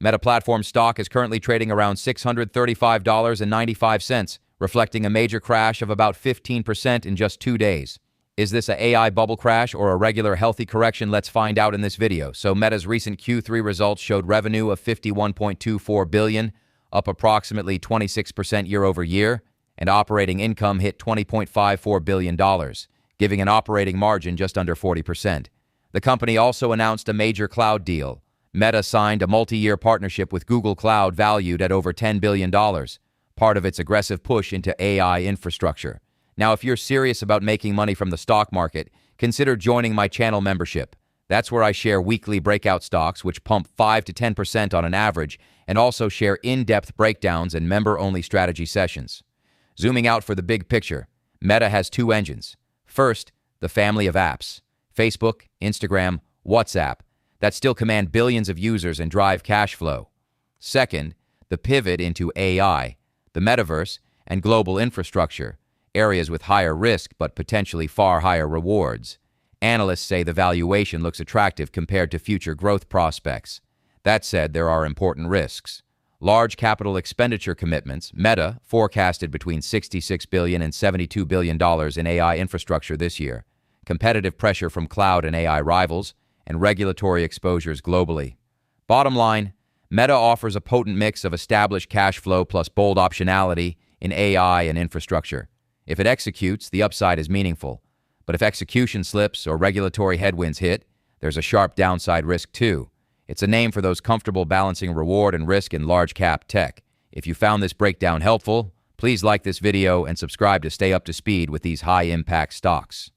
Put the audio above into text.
Meta Platform stock is currently trading around $635.95, reflecting a major crash of about 15% in just 2 days. Is this a AI bubble crash or a regular healthy correction? Let's find out in this video. So Meta's recent Q3 results showed revenue of $51.24 billion, up approximately 26% year over year, and operating income hit $20.54 billion, giving an operating margin just under 40%. The company also announced a major cloud deal. Meta signed a multi-year partnership with Google Cloud valued at over $10 billion, part of its aggressive push into AI infrastructure. Now, if you're serious about making money from the stock market, consider joining my channel membership. That's where I share weekly breakout stocks, which pump 5 to 10% on an average, and also share in-depth breakdowns and member-only strategy sessions. Zooming out for the big picture, Meta has two engines. First, the family of apps, Facebook, Instagram, WhatsApp, that still command billions of users and drive cash flow. Second, the pivot into AI, the metaverse, and global infrastructure, areas with higher risk but potentially far higher rewards. Analysts say the valuation looks attractive compared to future growth prospects. That said, there are important risks. Large capital expenditure commitments. Meta forecasted between $66 billion and $72 billion in AI infrastructure this year. Competitive pressure from cloud and AI rivals, and regulatory exposures globally. Bottom line, Meta offers a potent mix of established cash flow plus bold optionality in AI and infrastructure. If it executes, the upside is meaningful. But if execution slips or regulatory headwinds hit, there's a sharp downside risk too. It's a name for those comfortable balancing reward and risk in large cap tech. If you found this breakdown helpful, please like this video and subscribe to stay up to speed with these high impact stocks.